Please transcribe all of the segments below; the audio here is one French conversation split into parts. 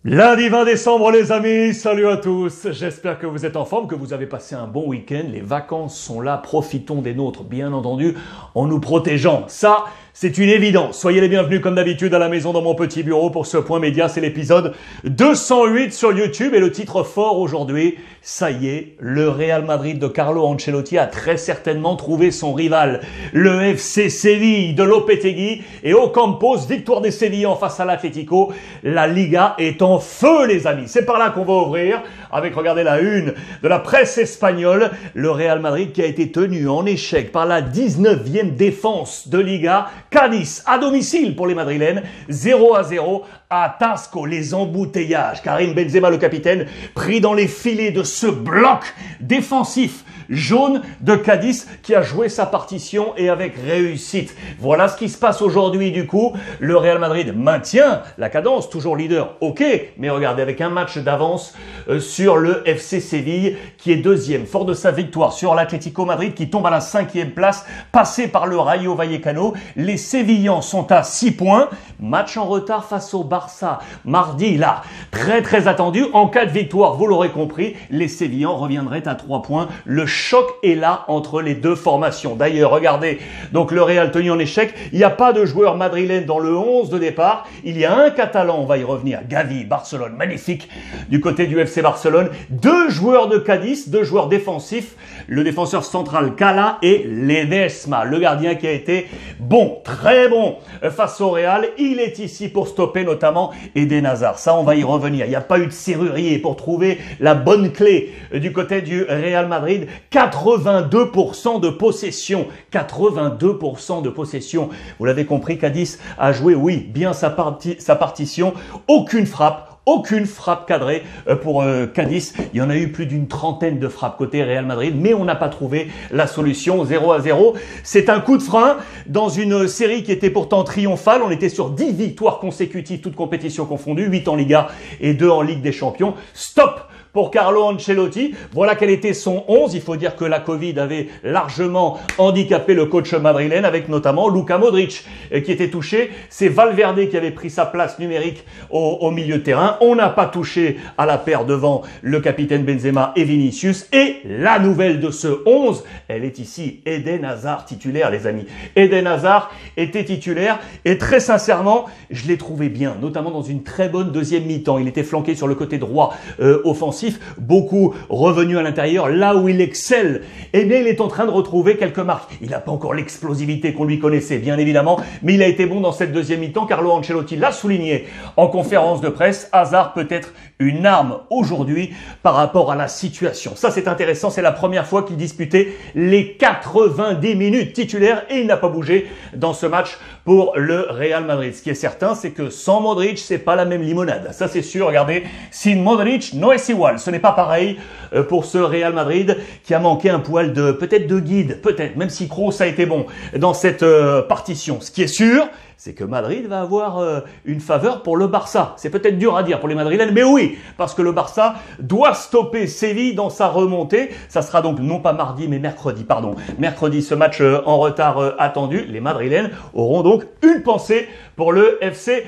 Lundi 20 décembre les amis, salut à tous, j'espère que vous êtes en forme, que vous avez passé un bon week-end, les vacances sont là, profitons des nôtres bien entendu en nous protégeant, ça c'est une évidence. Soyez les bienvenus comme d'habitude à la maison dans mon petit bureau pour ce point média, c'est l'épisode 208 sur YouTube et le titre fort aujourd'hui, ça y est, le Real Madrid de Carlo Ancelotti a très certainement trouvé son rival, le FC Séville de Lopetegui et Ocampos, victoire des Sévillans face à l'Atlético, la Liga est en feu les amis, c'est par là qu'on va ouvrir avec, regardez la une de la presse espagnole, le Real Madrid qui a été tenu en échec par la 19e défense de Liga, Cadiz à domicile pour les Madrilènes, 0-0 à Tasco, les embouteillages. Karim Benzema, le capitaine, pris dans les filets de ce bloc défensif jaune de Cadiz qui a joué sa partition et avec réussite. Voilà ce qui se passe aujourd'hui du coup. Le Real Madrid maintient la cadence, toujours leader, ok, mais regardez, avec un match d'avance sur le FC Séville qui est deuxième, fort de sa victoire sur l'Atlético Madrid qui tombe à la 5e place, passé par le Rayo Vallecano. Les Sévillans sont à 6 points, match en retard face au Barça. Mardi, là, très attendu, en cas de victoire, vous l'aurez compris, les Sévillans reviendraient à 3 points. Le choc est là entre les deux formations. D'ailleurs, regardez, donc le Real tenu en échec, il n'y a pas de joueur madrilène dans le 11 de départ, il y a un Catalan, on va y revenir, Gavi, Barcelone, magnifique, du côté du FC Barcelone, 2 joueurs de Cadiz, 2 joueurs défensifs, le défenseur central Cala et Ledesma, le gardien qui a été bon, très bon face au Real, il est ici pour stopper notamment Eden Hazard, ça on va y revenir, il n'y a pas eu de serrurier pour trouver la bonne clé du côté du Real Madrid, 82% de possession, 82% de possession. Vous l'avez compris, Cadiz a joué, oui, bien sa partition. Aucune frappe cadrée pour Cadiz. Il y en a eu plus d'une trentaine de frappes côté Real Madrid, mais on n'a pas trouvé la solution. 0-0. C'est un coup de frein dans une série qui était pourtant triomphale. On était sur 10 victoires consécutives, toutes compétitions confondues, 8 en Liga et 2 en Ligue des Champions. Stop pour Carlo Ancelotti. Voilà quel était son 11. Il faut dire que la Covid avait largement handicapé le coach madrilène avec notamment Luka Modric qui était touché. C'est Valverde qui avait pris sa place numérique au milieu de terrain. On n'a pas touché à la paire devant le capitaine Benzema et Vinicius. Et la nouvelle de ce 11, elle est ici. Eden Hazard titulaire les amis. Eden Hazard était titulaire et très sincèrement, je l'ai trouvé bien, notamment dans une très bonne deuxième mi-temps. Il était flanqué sur le côté droit offensif. Beaucoup revenu à l'intérieur, là où il excelle, eh bien il est en train de retrouver quelques marques. Il n'a pas encore l'explosivité qu'on lui connaissait, bien évidemment, mais il a été bon dans cette deuxième mi-temps. Carlo Ancelotti l'a souligné en conférence de presse. Hazard peut être une arme aujourd'hui par rapport à la situation. Ça c'est intéressant, c'est la première fois qu'il disputait les 90 minutes titulaires et il n'a pas bougé dans ce match pour le Real Madrid. Ce qui est certain, c'est que sans Modric, c'est pas la même limonade. Ça c'est sûr, regardez, sin Modric no es igual. Ce n'est pas pareil pour ce Real Madrid qui a manqué un poil de, peut-être de guide, peut-être, même si Kroos a été bon dans cette partition. Ce qui est sûr, c'est que Madrid va avoir une faveur pour le Barça. C'est peut-être dur à dire pour les Madrilènes, mais oui, parce que le Barça doit stopper Séville dans sa remontée. Ça sera donc non pas mardi, mais mercredi, pardon. Mercredi, ce match en retard attendu. Les Madrilènes auront donc une pensée pour le FC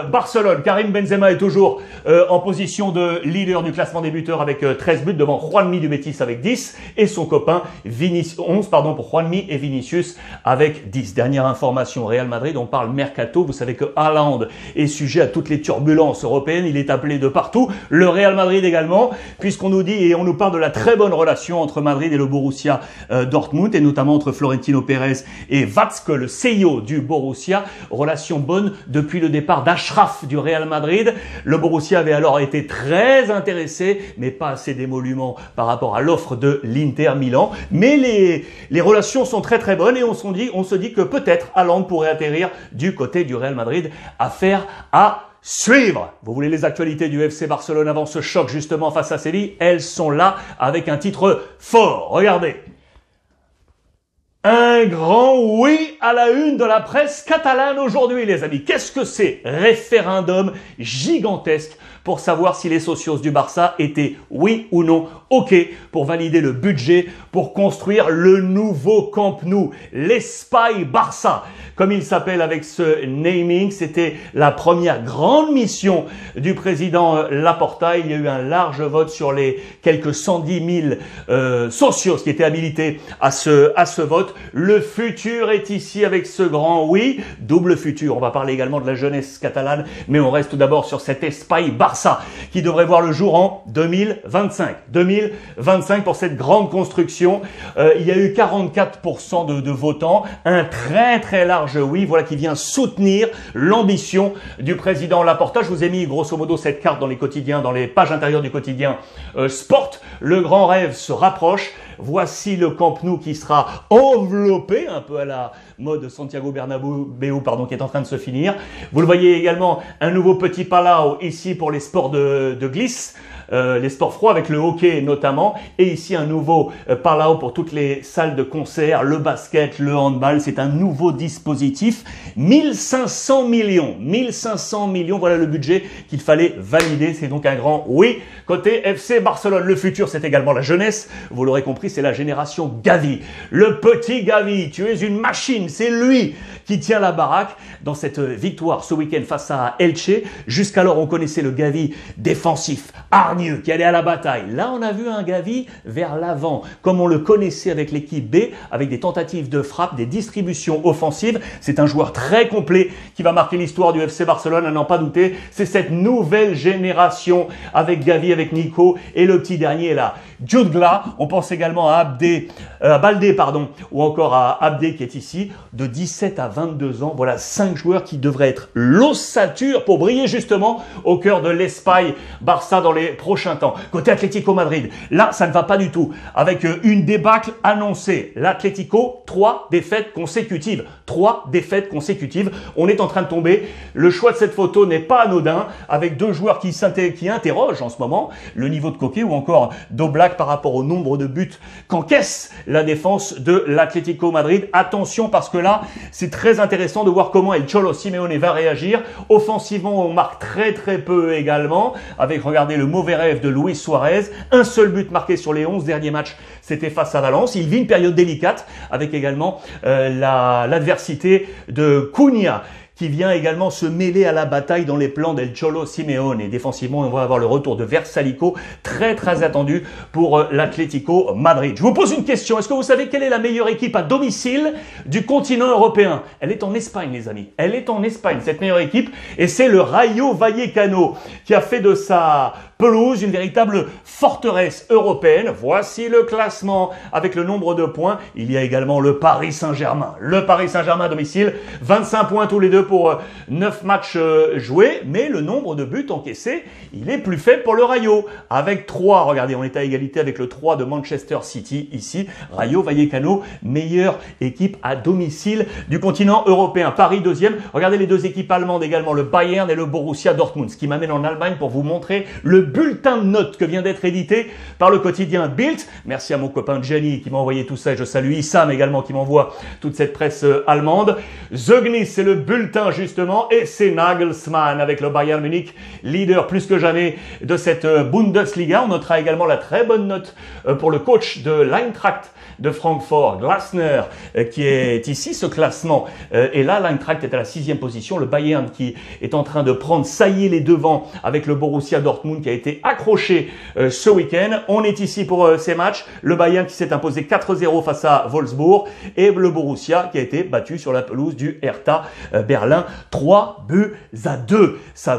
Barcelone. Karim Benzema est toujours en position de leader du classement des buteurs avec 13 buts devant Juanmi du Betis avec 10 et son copain 11 pour Juanmi et Vinicius avec 10. Dernière information, Real Madrid, on parle mercato. Vous savez que Haaland est sujet à toutes les turbulences européennes. Il est appelé de partout. Le Real Madrid également, puisqu'on nous dit et on nous parle de la très bonne relation entre Madrid et le Borussia Dortmund et notamment entre Florentino Pérez et Watzke, le CEO du Borussia. Relation bonne depuis le départ d'Achraf du Real Madrid. Le Borussia avait alors été très intéressé, mais pas assez d'émoluments par rapport à l'offre de l'Inter Milan. Mais les relations sont très bonnes et on se dit que peut-être Haaland pourrait atterrir du côté du Real Madrid. Affaire à suivre. Vous voulez les actualités du FC Barcelone avant ce choc justement face à Séville? Elles sont là avec un titre fort. Regardez. Un grand oui à la une de la presse catalane aujourd'hui, les amis. Qu'est-ce que c'est? Référendum gigantesque pour savoir si les socios du Barça étaient, oui ou non, OK pour valider le budget pour construire le nouveau Camp Nou, l'Espai Barça. Comme il s'appelle avec ce naming, c'était la première grande mission du président Laporta. Il y a eu un large vote sur les quelques 110 000 socios qui étaient habilités à ce vote. Le futur est ici avec ce grand oui, double futur. On va parler également de la jeunesse catalane, mais on reste tout d'abord sur cet Espai Barça qui devrait voir le jour en 2025. 2025 pour cette grande construction. Il y a eu 44% de votants, un très large oui, voilà qui vient soutenir l'ambition du président Laporta. Je vous ai mis grosso modo cette carte dans les quotidiens, dans les pages intérieures du quotidien Sport. Le grand rêve se rapproche. Voici le Camp Nou qui sera enveloppé, un peu à la mode Santiago Bernabéu, pardon, qui est en train de se finir. Vous le voyez également, un nouveau petit palau ici pour les sports de glisse. Les sports froids avec le hockey notamment, et ici un nouveau palau pour toutes les salles de concert, le basket, le handball. C'est un nouveau dispositif. 1500 millions, voilà le budget qu'il fallait valider. C'est donc un grand oui côté FC Barcelone. Le futur, c'est également la jeunesse. Vous l'aurez compris, c'est la génération Gavi. Le petit Gavi, tu es une machine. C'est lui qui tient la baraque dans cette victoire ce week-end face à Elche. Jusqu'alors, on connaissait le Gavi défensif, hargneux, qui allait à la bataille. Là, on a vu un Gavi vers l'avant, comme on le connaissait avec l'équipe B, avec des tentatives de frappe, des distributions offensives. C'est un joueur très complet qui va marquer l'histoire du FC Barcelone, à n'en pas douter. C'est cette nouvelle génération avec Gavi, avec Nico et le petit dernier là, Jutgla. On pense également à Baldé, ou encore à Abdé qui est ici, de 17 à 22 ans. Voilà 5 joueurs qui devraient être l'ossature pour briller justement au cœur de l'Espai Barça dans les prochains temps. Côté Atlético Madrid, là ça ne va pas du tout. Avec une débâcle annoncée. L'Atlético, 3 défaites consécutives. 3 défaites consécutives. On est en train de tomber. Le choix de cette photo n'est pas anodin, avec 2 joueurs qui interrogent en ce moment le niveau de Coquet ou encore d'Oblak par rapport au nombre de buts qu'encaisse la défense de l'Atlético Madrid. Attention parce que là, c'est très intéressant de voir comment El Cholo Simeone va réagir. Offensivement, on marque très peu également, avec, regardez, le mauvais rêve de Luis Suarez. Un seul but marqué sur les 11 derniers matchs, c'était face à Valence. Il vit une période délicate, avec également l'adversité de Cunha, qui vient également se mêler à la bataille dans les plans d'El Cholo Simeone. Et défensivement, on va avoir le retour de Versalico, très attendu pour l'Atlético Madrid. Je vous pose une question. Est-ce que vous savez quelle est la meilleure équipe à domicile du continent européen? Elle est en Espagne, les amis. Elle est en Espagne, cette meilleure équipe. Et c'est le Rayo Vallecano qui a fait de sa pelouse une véritable forteresse européenne. Voici le classement avec le nombre de points. Il y a également le Paris Saint-Germain. Le Paris Saint-Germain à domicile, 25 points tous les deux pour 9 matchs joués, mais le nombre de buts encaissés, il est plus faible pour le Rayo, avec 3. Regardez, on est à égalité avec le 3 de Manchester City ici. Rayo Vallecano, meilleure équipe à domicile du continent européen. Paris deuxième. Regardez les 2 équipes allemandes également, le Bayern et le Borussia Dortmund, ce qui m'amène en Allemagne pour vous montrer le bulletin de notes que vient d'être édité par le quotidien Bild. Merci à mon copain Gianni qui m'a envoyé tout ça, et je salue Issam également qui m'envoie toute cette presse allemande. Zegnis, c'est le bulletin justement, et c'est Nagelsmann avec le Bayern Munich, leader plus que jamais de cette Bundesliga. On notera également la très bonne note pour le coach de l'Eintracht de Francfort, Glasner, qui est ici, ce classement. Et là, l'Eintracht est à la 6e position. Le Bayern qui est en train de prendre, ça y est, les devants avec le Borussia Dortmund qui a été accroché ce week-end. On est ici pour ces matchs. Le Bayern qui s'est imposé 4-0 face à Wolfsburg et le Borussia qui a été battu sur la pelouse du Hertha Berlin. 3-2. Ça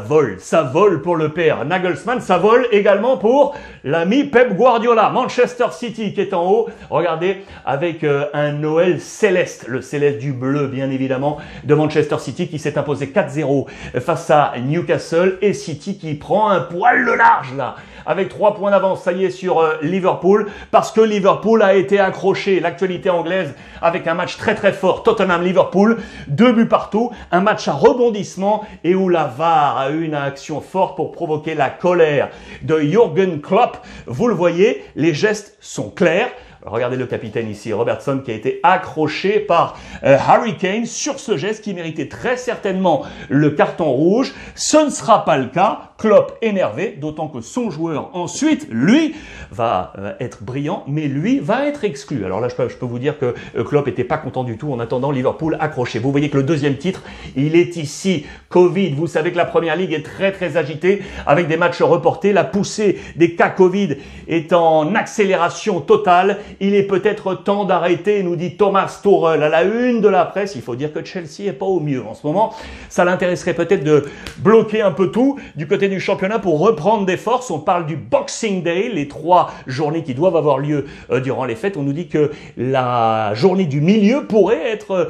vole pour le père Nagelsmann. Ça vole également pour l'ami Pep Guardiola. Manchester City qui est en haut. Regardez, avec un Noël céleste, le céleste du bleu bien évidemment de Manchester City qui s'est imposé 4-0 face à Newcastle, et City qui prend un poil de large là avec 3 points d'avance, ça y est, sur Liverpool, parce que Liverpool a été accroché. L'actualité anglaise avec un match très fort, Tottenham-Liverpool, 2 buts partout, un match à rebondissement et où la VAR a eu une action forte pour provoquer la colère de Jürgen Klopp. Vous le voyez, les gestes sont clairs. Regardez le capitaine ici, Robertson, qui a été accroché par Harry Kane sur ce geste qui méritait très certainement le carton rouge. Ce ne sera pas le cas. Klopp énervé, d'autant que son joueur ensuite, lui, va être brillant, mais lui va être exclu. Alors là, je peux vous dire que Klopp n'était pas content du tout en attendant Liverpool accroché. Vous voyez que le deuxième titre, il est ici. Covid, vous savez que la Première Ligue est très agitée avec des matchs reportés. La poussée des cas Covid est en accélération totale. Il est peut-être temps d'arrêter, nous dit Thomas Tuchel à la une de la presse. Il faut dire que Chelsea est pas au mieux en ce moment. Ça l'intéresserait peut-être de bloquer un peu tout du côté du championnat pour reprendre des forces. On parle du Boxing Day, les 3 journées qui doivent avoir lieu durant les fêtes. On nous dit que la journée du milieu pourrait être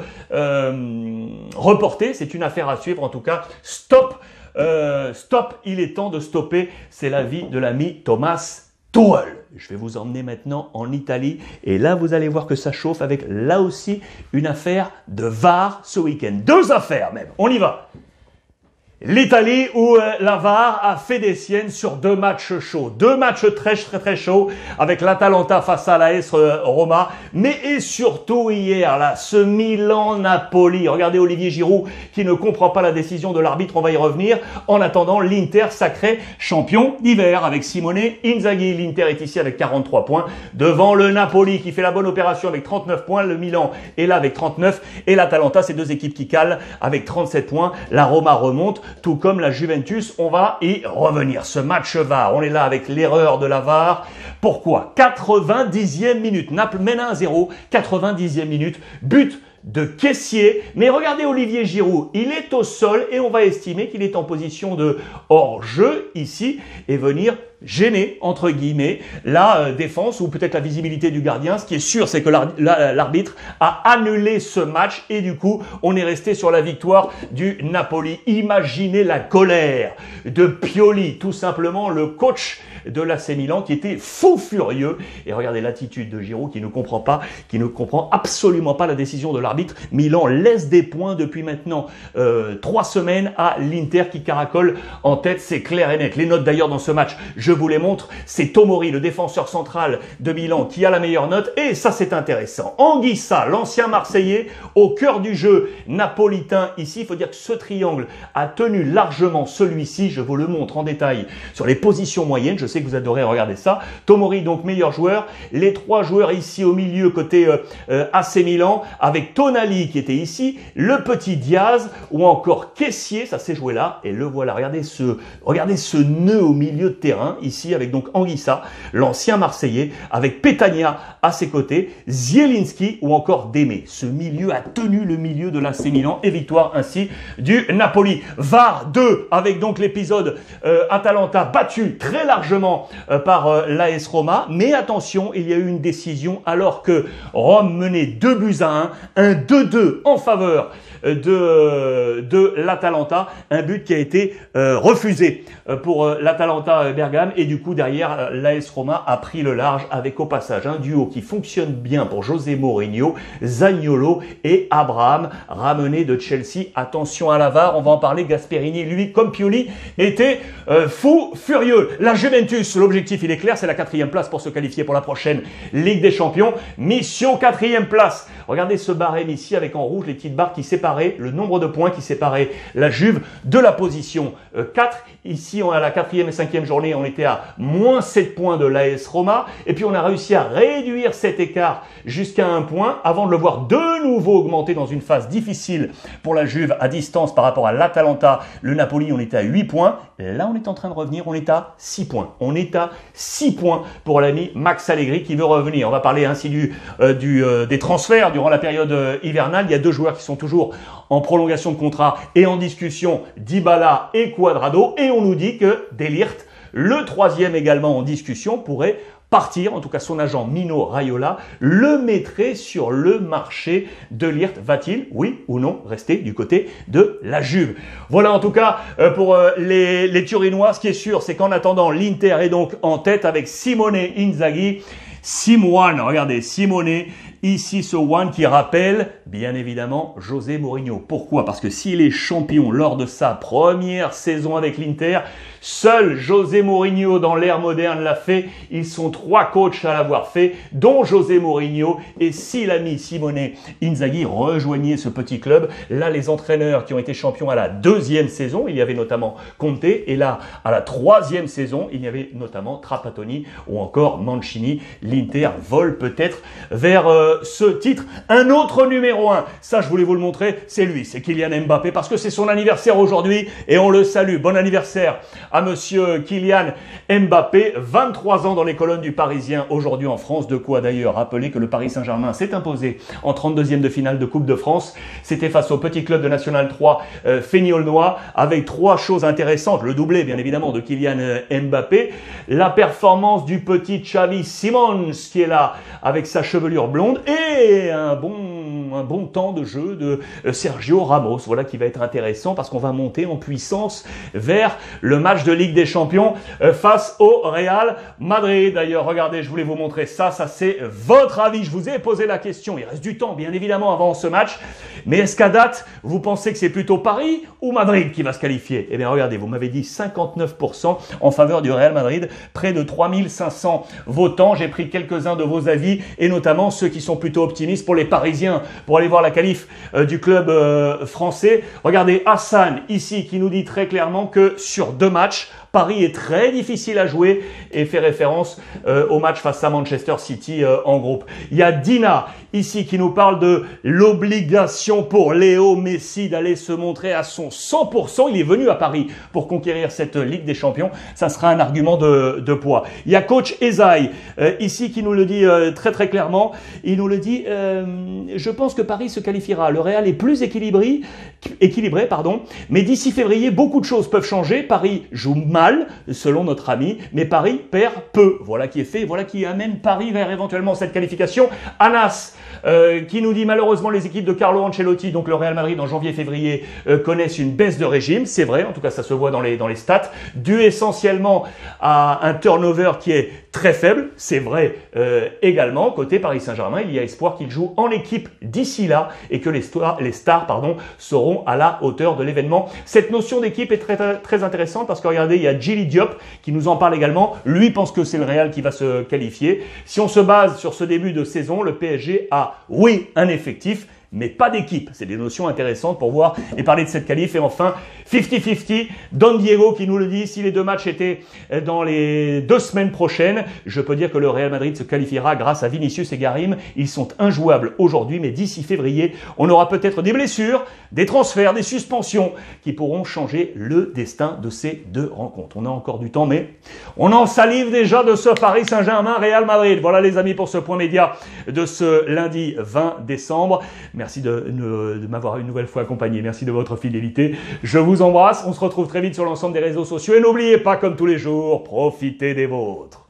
reportée. C'est une affaire à suivre en tout cas. Stop, il est temps de stopper. C'est l'avis de l'ami Thomas Tuchel. Je vais vous emmener maintenant en Italie et là vous allez voir que ça chauffe avec là aussi une affaire de VAR ce week-end. 2 affaires même, on y va. L'Italie où la VAR a fait des siennes sur 2 matchs chauds. 2 matchs très chauds avec l'Atalanta face à l'AS Roma. Mais et surtout hier, là, ce Milan-Napoli. Regardez Olivier Giroud qui ne comprend pas la décision de l'arbitre, on va y revenir. En attendant, l'Inter sacré champion d'hiver avec Simone Inzaghi. L'Inter est ici avec 43 points devant le Napoli qui fait la bonne opération avec 39 points. Le Milan est là avec 39 et l'Atalanta, c'est 2 équipes qui calent avec 37 points. La Roma remonte. Tout comme la Juventus, on va y revenir. Ce match VAR, on est là avec l'erreur de la VAR. Pourquoi? 90e minute, Naples mène 1-0, 90e minute, but de Kessié. Mais regardez Olivier Giroud, il est au sol et on va estimer qu'il est en position de hors-jeu ici et venir gêner, entre guillemets, la défense ou peut-être la visibilité du gardien. Ce qui est sûr, c'est que l'arbitre a annulé ce match et du coup, on est resté sur la victoire du Napoli. Imaginez la colère de Pioli, tout simplement le coach de l'AC Milan qui était fou furieux. Et regardez l'attitude de Giroud qui ne comprend pas, qui ne comprend absolument pas la décision de l'arbitre. Milan laisse des points depuis maintenant 3 semaines à l'Inter qui caracole en tête, c'est clair et net. Les notes d'ailleurs dans ce match, je vous les montre, c'est Tomori, le défenseur central de Milan, qui a la meilleure note. Et ça, c'est intéressant. Anguissa, l'ancien Marseillais, au cœur du jeu napolitain. Ici, il faut dire que ce triangle a tenu largement celui-ci. Je vous le montre en détail sur les positions moyennes. Je sais que vous adorez regarder ça. Tomori, donc meilleur joueur. Les 3 joueurs ici au milieu, côté AC Milan, avec Tonali qui était ici, le petit Diaz ou encore Kessié, ça s'est joué là. Et le voilà. Regardez ce nœud au milieu de terrain. Ici, avec donc Anguissa, l'ancien Marseillais, avec Petagna à ses côtés, Zielinski ou encore Démé. Ce milieu a tenu le milieu de l'AC Milan et victoire ainsi du Napoli. VAR 2 avec donc l'épisode Atalanta battu très largement par l'AS Roma. Mais attention, il y a eu une décision alors que Rome menait 2-1, un 2-2 en faveur de l'Atalanta, un but qui a été refusé pour l'Atalanta Bergame et du coup derrière l'AS Roma a pris le large avec au passage un duo qui fonctionne bien pour José Mourinho, Zaniolo et Abraham ramené de Chelsea. Attention à la VAR, on va en parler. Gasperini, lui comme Pioli, était fou furieux. La Juventus, l'objectif il est clair, c'est la 4e place pour se qualifier pour la prochaine Ligue des Champions. Mission 4e place. Regardez ce barème ici avec en rouge les petites barres qui séparaient le nombre de points qui séparaient la Juve de la position 4. Ici, on a la 4e et 5e journée, on était à moins 7 points de l'AS Roma. Et puis, on a réussi à réduire cet écart jusqu'à 1 point avant de le voir de nouveau augmenter dans une phase difficile pour la Juve à distance par rapport à l'Atalanta. Le Napoli, on était à 8 points. Là, on est en train de revenir, on est à 6 points. On est à 6 points pour l'ami Max Allegri qui veut revenir. On va parler ainsi des transferts durant la période hivernale. Il y a 2 joueurs qui sont toujours en prolongation de contrat et en discussion, Dybala et Cuadrado. Et on nous dit que De Ligt, le 3e également en discussion, pourrait partir. En tout cas, son agent Mino Raiola le mettrait sur le marché. De Ligt va-t-il, oui ou non, rester du côté de la Juve? Voilà en tout cas pour les Turinois. Ce qui est sûr, c'est qu'en attendant, l'Inter est donc en tête avec Simone Inzaghi. Regardez, Simone ici ce one qui rappelle, bien évidemment, José Mourinho. Pourquoi? Parce que s'il est champion lors de sa première saison avec l'Inter, seul José Mourinho dans l'ère moderne l'a fait. Ils sont 3 coachs à l'avoir fait, dont José Mourinho. Et si l'ami Simone Inzaghi rejoignait ce petit club, là les entraîneurs qui ont été champions à la 2e saison, il y avait notamment Conte, et là à la 3e saison, il y avait notamment Trapattoni ou encore Mancini. L'Inter vole peut-être vers ce titre. Un autre numéro 1, ça je voulais vous le montrer, c'est lui, c'est Kylian Mbappé, parce que c'est son anniversaire aujourd'hui et on le salue. Bon anniversaire à monsieur Kylian Mbappé, 23 ans dans les colonnes du Parisien aujourd'hui en France. De quoi d'ailleurs rappeler que le Paris Saint-Germain s'est imposé en 32e de finale de Coupe de France. C'était face au petit club de National 3 Feignolnois, avec 3 choses intéressantes. Le doublé bien évidemment de Kylian Mbappé, la performance du petit Xavi Simons qui est là avec sa chevelure blonde, et un bon temps de jeu de Sergio Ramos. Voilà qui va être intéressant parce qu'on va monter en puissance vers le match de Ligue des Champions face au Real Madrid. D'ailleurs, regardez, je voulais vous montrer ça. Ça, c'est votre avis. Je vous ai posé la question. Il reste du temps, bien évidemment, avant ce match. Mais est-ce qu'à date, vous pensez que c'est plutôt Paris ou Madrid qui va se qualifier? Eh bien, regardez, vous m'avez dit 59% en faveur du Real Madrid. Près de 3500 votants. J'ai pris quelques-uns de vos avis et notamment ceux qui sont plutôt optimistes pour les Parisiens, pour aller voir la qualif du club français. Regardez Hassan ici qui nous dit très clairement que sur 2 matchs, Paris est très difficile à jouer et fait référence au match face à Manchester City en groupe. Il y a Dina ici qui nous parle de l'obligation pour Léo Messi d'aller se montrer à son 100%. Il est venu à Paris pour conquérir cette Ligue des Champions. Ça sera un argument de poids. Il y a coach Ezaï ici qui nous le dit très clairement. Il nous le dit, je pense que Paris se qualifiera. Le Real est plus équilibré, mais d'ici février, beaucoup de choses peuvent changer. Paris joue mal, selon notre ami, mais Paris perd peu. Voilà qui est fait, voilà qui amène Paris vers éventuellement cette qualification. Anas, qui nous dit malheureusement les équipes de Carlo Ancelotti, donc le Real Madrid en janvier-février, connaissent une baisse de régime. C'est vrai, en tout cas ça se voit dans les stats, dû essentiellement à un turnover qui est très faible. C'est vrai également. Côté Paris Saint-Germain, il y a espoir qu'ils jouent en équipe d'ici là et que les stars seront à la hauteur de l'événement. Cette notion d'équipe est très intéressante parce que regardez, il y a Djili Diop qui nous en parle également. Lui pense que c'est le Real qui va se qualifier. Si on se base sur ce début de saison, le PSG a, oui, un effectif, mais pas d'équipe. C'est des notions intéressantes pour voir et parler de cette qualif. Et enfin, 50-50, Don Diego qui nous le dit, si les 2 matchs étaient dans les 2 semaines prochaines, je peux dire que le Real Madrid se qualifiera grâce à Vinicius et Garim. Ils sont injouables aujourd'hui, mais d'ici février, on aura peut-être des blessures, des transferts, des suspensions qui pourront changer le destin de ces 2 rencontres. On a encore du temps, mais on en salive déjà de ce Paris Saint-Germain-Real Madrid. Voilà les amis pour ce point média de ce lundi 20 décembre. Merci de m'avoir une nouvelle fois accompagné. Merci de votre fidélité. Je vous embrasse. On se retrouve très vite sur l'ensemble des réseaux sociaux. Et n'oubliez pas, comme tous les jours, profitez des vôtres.